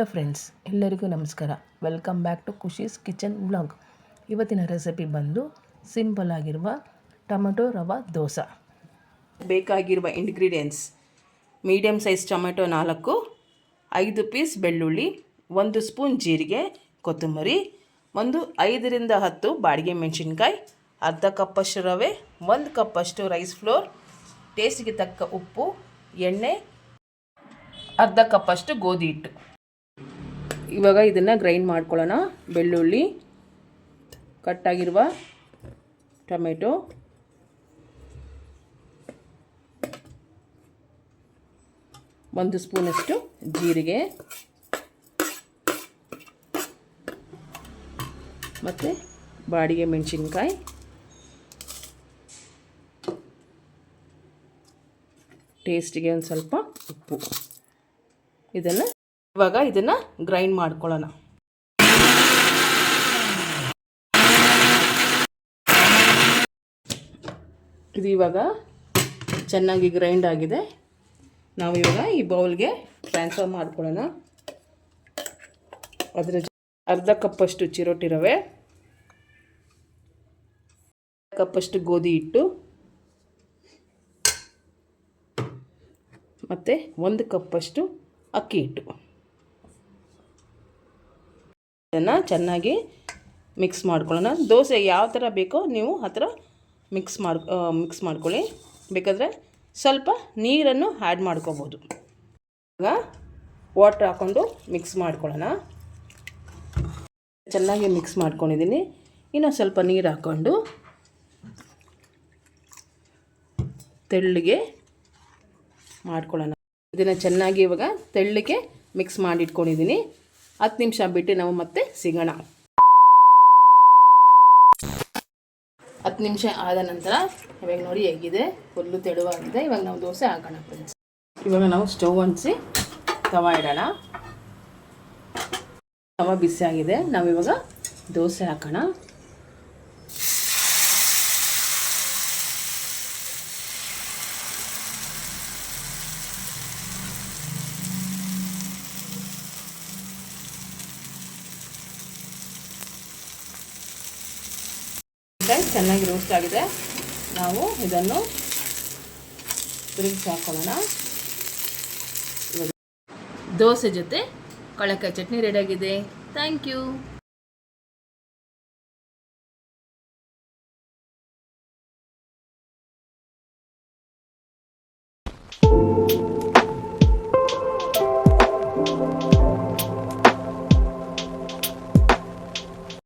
Hello friends, ಎಲ್ಲರಿಗೂ ನಮಸ್ಕಾರ. Welcome back to Khushi's kitchen vlog. ಇವತ್ತಿನ ರೆಸಿಪಿ ಬಂದು ಸಿಂಪಲ್ ಆಗಿರುವ ಟೊಮೆಟೊ ರವಾ ದೋಸೆ. ಬೇಕಾಗಿರುವ ingredients: medium size tomato 4, 5 piece ಬೆಳ್ಳುಳ್ಳಿ, 1 ಸ್ಪೂನ್ ಜೀರಿಗೆ, ಕೊತ್ತಂಬರಿ, 5 ರಿಂದ 10 ಬಾಡಿಗೆ ಮೆಣಸಿನ್ಕಾಯಿ, ಅರ್ಧ ಕಪ್ಪಷ್ಟು ರವೆ, 1 ಕಪ್ಪಷ್ಟು ರೈಸ್ ಫ್ಲೋರ್, ಟೇಸ್ಟ್ಗೆ ತಕ್ಕ ಉಪ್ಪು, ಎಣ್ಣೆ, ಅರ್ಧ ಕಪ್ಪಷ್ಟು ಗೋಧಿ ಹಿಟ್ಟು. ಇವಾಗ ಇದನ್ನು ಗ್ರೈಂಡ್ ಮಾಡ್ಕೊಳ್ಳೋಣ. ಬೆಳ್ಳುಳ್ಳಿ, ಕಟ್ಟಾಗಿರುವ ಟೊಮೆಟೊ, ಒಂದು ಸ್ಪೂನಷ್ಟು ಜೀರಿಗೆ ಮತ್ತು ಬಾಡಿಗೆ ಮೆಣಸಿನ್ಕಾಯಿ, ಟೇಸ್ಟಿಗೆ ಒಂದು ಸ್ವಲ್ಪ ಉಪ್ಪು. ಇವಾಗ ಇದನ್ನು ಗ್ರೈಂಡ್ ಮಾಡ್ಕೊಳ್ಳೋಣ. ಇದು ಇವಾಗ ಚೆನ್ನಾಗಿ ಗ್ರೈಂಡ್ ಆಗಿದೆ. ನಾವು ಇವಾಗ ಈ ಬೌಲ್ಗೆ ಟ್ರಾನ್ಸ್ಫರ್ ಮಾಡ್ಕೊಳ್ಳೋಣ. ಅದರ ಅರ್ಧ ಕಪ್ಪಷ್ಟು ಚಿರೋಟಿ ರವೆ, ಕಪ್ಪಷ್ಟು ಗೋಧಿ ಹಿಟ್ಟು ಮತ್ತು 1 ಕಪ್ಪಷ್ಟು ಅಕ್ಕಿ ಹಿಟ್ಟು. ಇದನ್ನು ಚೆನ್ನಾಗಿ ಮಿಕ್ಸ್ ಮಾಡ್ಕೊಳ್ಳೋಣ. ದೋಸೆ ಯಾವ ಥರ ಬೇಕೋ ನೀವು ಆ ಥರ ಮಿಕ್ಸ್ ಮಾಡ್ಕೊಳ್ಳಿ. ಬೇಕಾದರೆ ಸ್ವಲ್ಪ ನೀರನ್ನು ಆ್ಯಡ್ ಮಾಡ್ಕೋಬೋದು. ಇವಾಗ ವಾಟರ್ ಹಾಕ್ಕೊಂಡು ಮಿಕ್ಸ್ ಮಾಡ್ಕೊಳ್ಳೋಣ. ಚೆನ್ನಾಗಿ ಮಿಕ್ಸ್ ಮಾಡ್ಕೊಂಡಿದ್ದೀನಿ. ಇನ್ನೂ ಸ್ವಲ್ಪ ನೀರು ಹಾಕ್ಕೊಂಡು ತೆಳ್ಳಗೆ ಮಾಡ್ಕೊಳ್ಳೋಣ. ಇದನ್ನು ಚೆನ್ನಾಗಿ ಇವಾಗ ತೆಳ್ಳಗೆ ಮಿಕ್ಸ್ ಮಾಡಿಟ್ಕೊಂಡಿದ್ದೀನಿ. 10 ನಿಮಿಷ ಬಿಟ್ಟು ನಾವು ಮತ್ತೆ ಸಿಗೋಣ. 10 ನಿಮಿಷ ಆದ ನಂತರ ಇವಾಗ ನೋಡಿ ಹೇಗಿದೆ, ಫುಲ್ಲು ತೆಳುವಾಗಿದೆ. ಇವಾಗ ನಾವು ದೋಸೆ ಹಾಕೋಣ ಫ್ರೆಂಡ್ಸ್. ಇವಾಗ ನಾವು ಸ್ಟವ್ ಹಂಚಿಸಿ ತವಾ ಇಡೋಣ. ತವಾ ಬಿಸಿ ಆಗಿದೆ. ನಾವಿವಾಗ ದೋಸೆ ಹಾಕೋಣ. ಚೆನ್ನಾಗಿ ರೋಸ್ಟ್ ಆಗಿದೆ. ನಾವು ಇದನ್ನು ತಿರುಗಿಸಿ ಹಾಕೊಳ್ಳೋಣ. ದೋಸೆ ಜೊತೆ ಕಳಕಾಯಿ ಚಟ್ನಿ ರೆಡಿಯಾಗಿದೆ. Thank you.